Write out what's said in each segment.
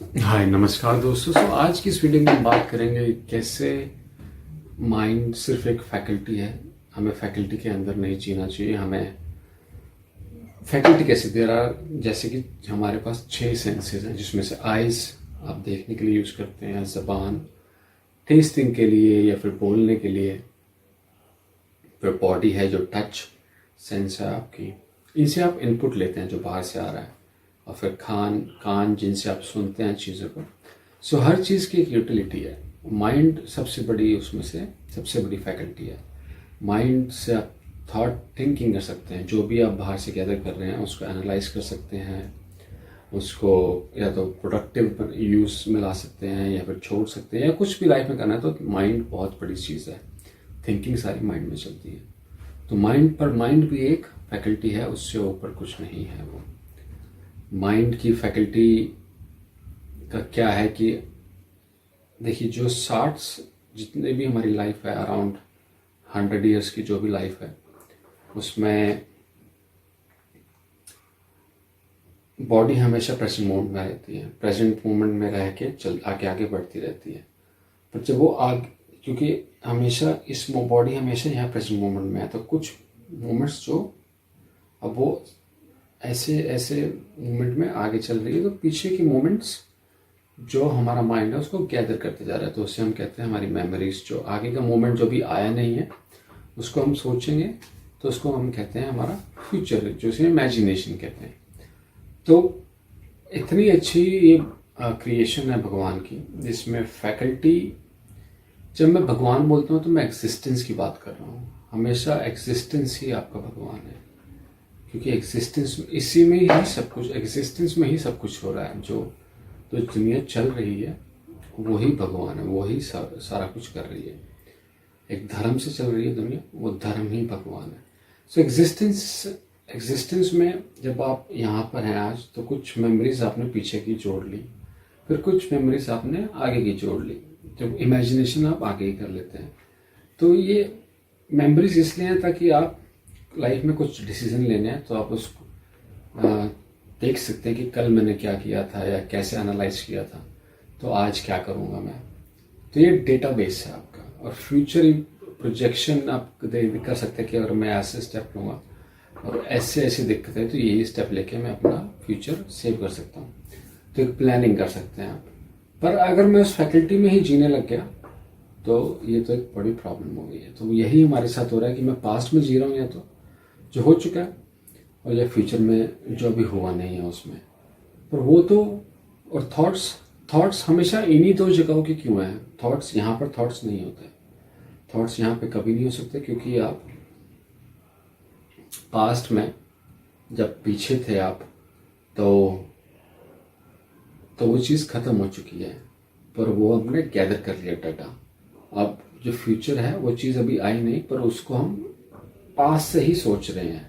हाय नमस्कार दोस्तों। आज की इस वीडियो में हम बात करेंगे कैसे माइंड सिर्फ एक फैकल्टी है, हमें फैकल्टी के अंदर नहीं जीना चाहिए। हमें फैकल्टी कैसे दे रहा, जैसे कि हमारे पास 6 सेंसेस हैं, जिसमें से आइज़ आप देखने के लिए यूज़ करते हैं, ज़बान टेस्टिंग के लिए या फिर बोलने के लिए, फिर बॉडी है जो टच सेंस है आपकी, इनसे आप इनपुट लेते हैं जो बाहर से आ रहा है, और फिर कान जिनसे आप सुनते हैं चीज़ों को। सो हर चीज़ की एक यूटिलिटी है। माइंड सबसे बड़ी, उसमें से सबसे बड़ी फैकल्टी है। माइंड से आप थॉट थिंकिंग कर सकते हैं, जो भी आप बाहर से गैदर कर रहे हैं उसको एनालाइज कर सकते हैं, उसको या तो प्रोडक्टिव यूज़ में ला सकते हैं या फिर छोड़ सकते हैं, या कुछ भी लाइफ में करना है। तो माइंड बहुत बड़ी चीज़ है, थिंकिंग सारी माइंड में चलती है। तो माइंड भी एक फैकल्टी है, उससे ऊपर कुछ नहीं है। वो माइंड की फैकल्टी का क्या है कि देखिए, जो 60 जितने भी हमारी लाइफ है, अराउंड 100 ईयर्स की जो भी लाइफ है, उसमें बॉडी हमेशा प्रेजेंट मोमेंट में रहती है, प्रेजेंट मोमेंट में रह के चल आगे आगे बढ़ती रहती है। पर जब वो क्योंकि हमेशा इस बॉडी हमेशा यहाँ प्रेजेंट मोमेंट में है, तो कुछ मोमेंट्स जो अब वो ऐसे ऐसे मोमेंट में आगे चल रही है, तो पीछे की मोमेंट्स जो हमारा माइंड है उसको गैदर करते जा रहा है। तो उससे हम कहते हैं हमारी मेमोरीज, जो आगे का मोमेंट जो भी आया नहीं है उसको हम सोचेंगे, तो उसको हम कहते हैं हमारा फ्यूचर, जो उसे इमेजिनेशन कहते हैं। तो इतनी अच्छी ये क्रिएशन है भगवान की, जिसमें फैकल्टी, जब मैं भगवान बोलता हूँ तो मैं एग्जिस्टेंस की बात कर रहा हूँ। हमेशा एग्जिस्टेंस ही आपका भगवान है, क्योंकि एग्जिस्टेंस इसी में ही सब कुछ, एग्जिस्टेंस में ही सब कुछ हो रहा है। जो दुनिया चल रही है वही भगवान है, वही सारा कुछ कर रही है। एक धर्म से चल रही है दुनिया, वो धर्म ही भगवान है। सो एग्जिस्टेंस में जब आप यहाँ पर हैं आज, तो कुछ मेमोरीज आपने पीछे की जोड़ ली, फिर कुछ मेमोरीज आपने आगे की जोड़ ली। जब इमेजिनेशन आप आगे ही कर लेते हैं, तो ये मेमोरीज इसलिए हैं ताकि आप लाइफ में कुछ डिसीजन लेने हैं तो आप उसको देख सकते हैं कि कल मैंने क्या किया था या कैसे एनालाइज किया था, तो आज क्या करूँगा मैं। तो ये डेटाबेस है आपका। और फ्यूचर प्रोजेक्शन आप कर सकते हैं कि अगर मैं ऐसे स्टेप लूँगा और ऐसे ऐसी दिक्कत है, तो यही स्टेप लेके मैं अपना फ्यूचर सेव कर सकता हूँ। तो एक प्लानिंग कर सकते हैं आप। पर अगर मैं उस फैकल्टी में ही जीने लग गया, तो ये तो एक बड़ी प्रॉब्लम हो गई है। तो यही हमारे साथ हो रहा है कि मैं पास्ट में जी रहा हूँ, या तो जो हो चुका है, और या फ्यूचर में जो अभी हुआ नहीं है उसमें। पर वो तो, और थॉट्स हमेशा इन्हीं दो जगहों की क्यों है। थॉट्स यहाँ पर थॉट्स नहीं होते, थॉट्स यहाँ पे कभी नहीं हो सकते, क्योंकि आप पास्ट में जब पीछे थे आप, तो वो चीज़ ख़त्म हो चुकी है, पर वो हमने गैदर कर लिया डाटा। अब जो फ्यूचर है वो चीज़ अभी आई नहीं, पर उसको हम पास्ट से ही सोच रहे हैं।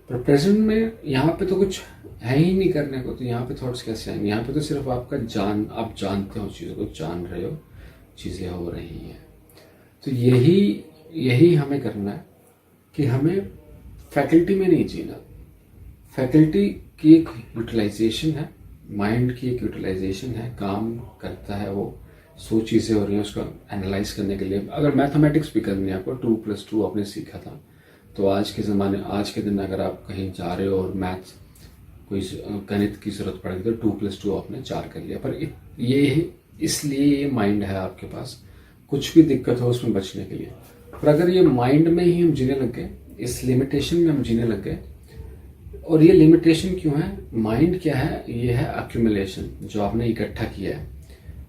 पर प्रेजेंट में यहाँ पे तो कुछ है ही नहीं करने को, तो यहाँ पे थॉट्स कैसे आएंगे। यहाँ पे तो सिर्फ आपका आप जानते हो, चीज़ों को जान रहे हो, चीज़ें हो रही हैं। तो यही हमें करना है कि हमें फैकल्टी में नहीं जीना। फैकल्टी की एक यूटिलाइजेशन है, माइंड की एक यूटिलाइजेशन है, काम करता है वो। 100 चीज़ें हो रही हैं, उसको एनालाइज करने के लिए। अगर मैथमेटिक्स भी करनी है आपको, 2+2 आपने सीखा था, तो आज के दिन अगर आप कहीं जा रहे हो और मैथ्स कोई गणित की ज़रूरत पड़ेगी, तो 2+2 आपने 4 कर लिया। पर ये इसलिए ये माइंड है आपके पास, कुछ भी दिक्कत हो उसमें बचने के लिए। पर अगर ये माइंड में ही हम जीने लग गए, इस लिमिटेशन में हम जीने लग गए, और ये लिमिटेशन क्यों है, माइंड क्या है, ये है एक्यूमुलेशन, जो आपने इकट्ठा किया है।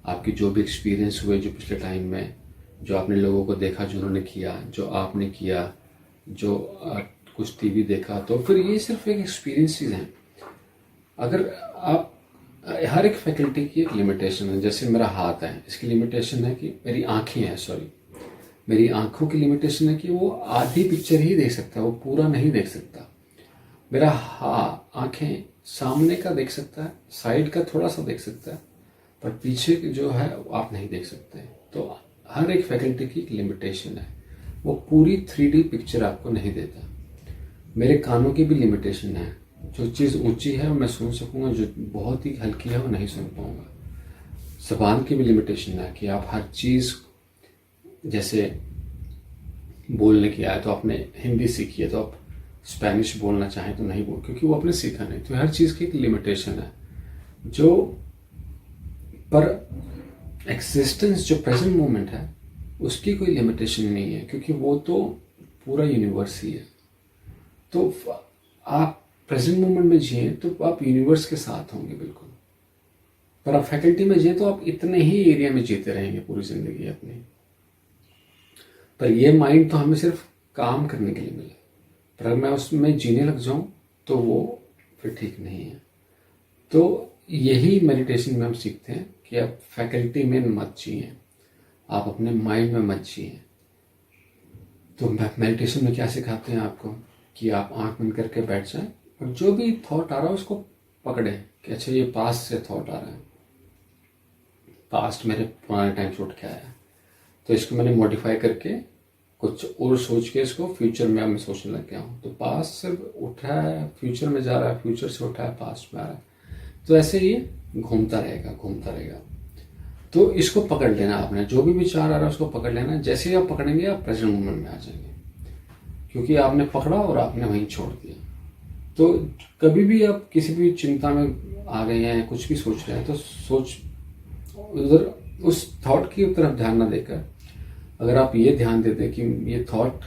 आपकी जो भी एक्सपीरियंस हुए जो पिछले टाइम में, जो आपने लोगों को देखा जिन्होंने किया, जो आपने किया, जो कुछ टीवी देखा, तो फिर ये सिर्फ एक एक्सपीरियंसेस हैं। अगर आप, हर एक फैकल्टी की एक लिमिटेशन है। जैसे मेरा हाथ है, इसकी लिमिटेशन है कि मेरी आँखें हैं, मेरी आँखों की लिमिटेशन है कि वो आधी पिक्चर ही देख सकता है, वो पूरा नहीं देख सकता। मेरा आँखें सामने का देख सकता है, साइड का थोड़ा सा देख सकता है, पर पीछे जो है आप नहीं देख सकते। तो हर एक फैकल्टी की एक लिमिटेशन है, वो पूरी 3D पिक्चर आपको नहीं देता। मेरे कानों की भी लिमिटेशन है, जो चीज़ ऊंची है मैं सुन सकूंगा, जो बहुत ही हल्की है वो नहीं सुन पाऊंगा। ज़बान की भी लिमिटेशन है कि आप हर चीज़, जैसे बोलने की आए तो आपने हिंदी सीखी है तो आप स्पेनिश बोलना चाहें तो नहीं बोल, क्योंकि वो आपने सीखा नहीं। तो हर चीज़ की एक लिमिटेशन है। जो पर एग्जिस्टेंस, जो प्रेजेंट मोमेंट है, उसकी कोई लिमिटेशन नहीं है, क्योंकि वो तो पूरा यूनिवर्स ही है। तो आप प्रेजेंट मोमेंट में जिए तो आप यूनिवर्स के साथ होंगे बिल्कुल। पर आप फैकल्टी में जिए तो आप इतने ही एरिया में जीते रहेंगे पूरी जिंदगी अपनी। पर ये माइंड तो हमें सिर्फ काम करने के लिए मिला, पर अगर मैं उसमें जीने लग जाऊं तो वो फिर ठीक नहीं है। तो यही मेडिटेशन में हम सीखते हैं कि आप फैकल्टी में मत जिए, आप अपने माइंड में मत जिए। तो मेडिटेशन में क्या सिखाते हैं आपको कि आप आंख बंद करके बैठ जाएं और जो भी थॉट आ रहा है उसको पकड़ें कि अच्छा ये पास्ट से थॉट आ रहा है, पास्ट मेरे पुराने टाइम से उठ के आया, तो इसको मैंने मॉडिफाई करके कुछ और सोच के इसको फ्यूचर में अब मैं सोचने लग गया हूँ। तो पास्ट से उठा है फ्यूचर में जा रहा है, फ्यूचर से उठा है पास्ट में आ रहा है। तो ऐसे ये घूमता रहेगा घूमता रहेगा। तो इसको पकड़ लेना आपने, जो भी विचार आ रहा है उसको पकड़ लेना। जैसे ही आप पकड़ेंगे आप प्रेजेंट मोमेंट में आ जाएंगे, क्योंकि आपने पकड़ा और आपने वहीं छोड़ दिया। तो कभी भी आप किसी भी चिंता में आ गए हैं, कुछ भी सोच रहे हैं, तो सोच उधर उस थॉट की तरफ ध्यान ना देकर अगर आप ये ध्यान दे दें कि ये थॉट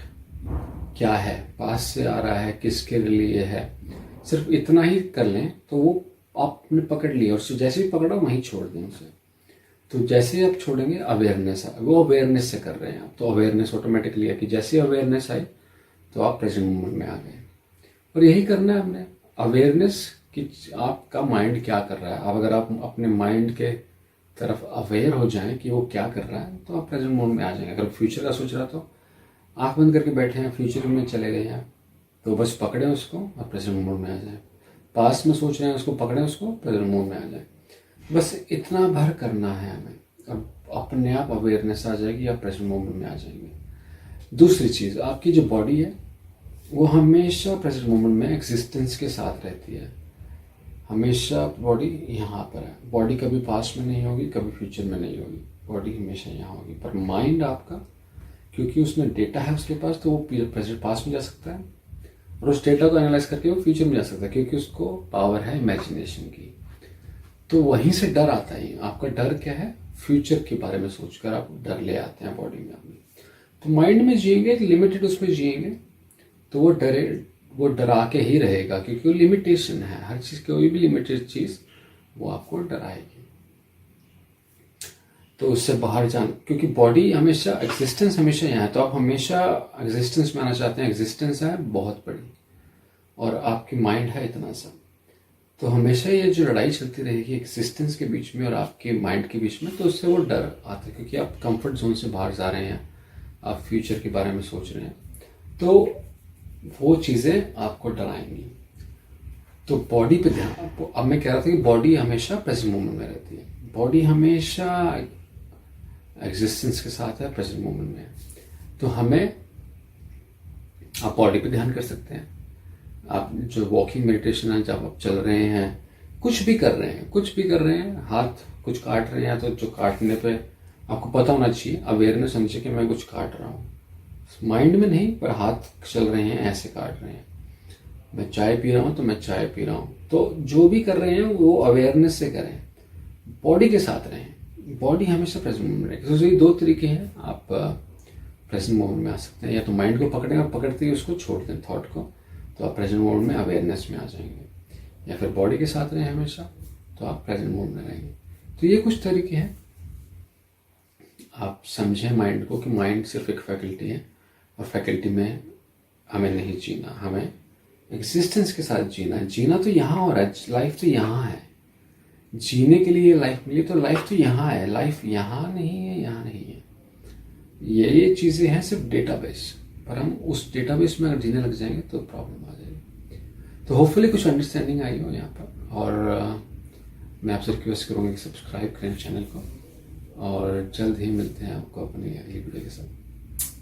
क्या है, पास से आ रहा है, किसके लिए है, सिर्फ इतना ही कर लें तो वो आपने पकड़ लिया और जैसे ही पकड़ा वहीं छोड़ दें उसे। तो जैसे ही आप छोड़ेंगे अवेयरनेस, वो अवेयरनेस से कर रहे हैं आप, तो अवेयरनेस ऑटोमेटिकली है कि जैसे ही अवेयरनेस आई तो आप प्रेजेंट मोमेंट में आ गए। और यही करना है हमने, अवेयरनेस कि आपका माइंड क्या कर रहा है। अब अगर आप अपने माइंड के तरफ अवेयर हो जाएं कि वो क्या कर रहा है तो आप प्रेजेंट मोमेंट में आ जाएंगे। अगर फ्यूचर का सोच रहा तो आंख बंद करके बैठे हैं, फ्यूचर में चले गए हैं, तो बस पकड़ें उसको और प्रेजेंट मोमेंट में आ जाए। पास्ट में सोच रहे हैं उसको पकड़ें, उसको प्रेजेंट मोमेंट में आ जाए। बस इतना भर करना है हमें, अब अपने आप अवेयरनेस आ जाएगी, आप प्रेजेंट मोमेंट में आ जाएंगे। दूसरी चीज़, आपकी जो बॉडी है वो हमेशा प्रेजेंट मोमेंट में एग्जिस्टेंस के साथ रहती है। हमेशा बॉडी यहाँ पर है, बॉडी कभी पास्ट में नहीं होगी, कभी फ्यूचर में नहीं होगी, बॉडी हमेशा यहाँ होगी। पर माइंड आपका, क्योंकि उसमें डेटा है उसके पास, तो वो प्रेजेंट पास्ट में जा सकता है और उस डेटा को एनालाइज करके वो फ्यूचर में जा सकता है, क्योंकि उसको पावर है इमेजिनेशन की। तो वहीं से डर आता है। आपका डर क्या है? फ्यूचर के बारे में सोचकर आप डर ले आते हैं बॉडी में अपनी। तो माइंड में जिएंगे, लिमिटेड उसमें जिएंगे, तो वो डरा के ही रहेगा, क्योंकि वो लिमिटेशन है। हर चीज़, कोई भी लिमिटेड चीज़ वो आपको डराएगी। तो उससे बाहर जाना, क्योंकि बॉडी हमेशा, एग्जिस्टेंस हमेशा यहाँ है, तो आप हमेशा एग्जिस्टेंस में आना चाहते हैं। एग्जिस्टेंस है बहुत बड़ी और आपकी माइंड है इतना सा। तो हमेशा ये जो लड़ाई चलती रहेगी एग्जिस्टेंस के बीच में और आपके माइंड के बीच में, तो उससे वो डर आता है, क्योंकि आप कंफर्ट जोन से बाहर जा रहे हैं, आप फ्यूचर के बारे में सोच रहे हैं, तो वो चीज़ें आपको डराएंगी। तो बॉडी पे ध्यान, अब मैं कह रहा था कि बॉडी हमेशा प्रेजेंट मोमेंट में रहती है, बॉडी हमेशा एग्जिस्टेंस के साथ है, प्रेजेंट मोमेंट में। तो हमें, आप बॉडी पे ध्यान कर सकते हैं। आप जो वॉकिंग मेडिटेशन है, जब आप चल रहे हैं, कुछ भी कर रहे हैं, हाथ कुछ काट रहे हैं, तो जो काटने पे आपको पता होना चाहिए, अवेयरनेस होनी चाहिए कि मैं कुछ काट रहा हूँ, माइंड में नहीं, पर हाथ चल रहे हैं, ऐसे काट रहे हैं। मैं चाय पी रहा हूँ तो मैं चाय पी रहा हूँ। तो जो भी कर रहे हैं वो अवेयरनेस से करें, बॉडी के साथ रहें, बॉडी हमेशा प्रेजेंट मोमेंट में रहेगी। तो ये दो तरीके हैं, आप प्रेजेंट मोमेंट में आ सकते हैं। या तो माइंड को पकड़ें और पकड़ते ही उसको छोड़ दें थॉट को, तो आप प्रेजेंट मोमेंट में अवेयरनेस में आ जाएंगे। या फिर बॉडी के साथ रहें हमेशा, तो आप प्रेजेंट मोमेंट में रहेंगे। तो ये कुछ तरीके हैं। आप समझें माइंड को कि माइंड सिर्फ एक फैकल्टी है और फैकल्टी में हमें नहीं जीना, हमें एग्जिस्टेंस के साथ जीना है। जीना तो यहाँ हो रहा है, लाइफ तो यहाँ है, जीने के लिए लाइफ मिली, तो लाइफ तो यहाँ है, लाइफ यहाँ नहीं है, यहाँ नहीं है। ये चीज़ें हैं सिर्फ डेटाबेस, पर हम उस डेटाबेस में अगर जीने लग जाएंगे तो प्रॉब्लम आ जाएगी। तो होपफुली कुछ अंडरस्टैंडिंग आई हो यहाँ पर। और मैं आपसे रिक्वेस्ट करूँगा कि सब्सक्राइब करें चैनल को, और जल्द ही मिलते हैं आपको अपनी अगली वीडियो के साथ।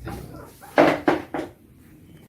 धन्यवाद।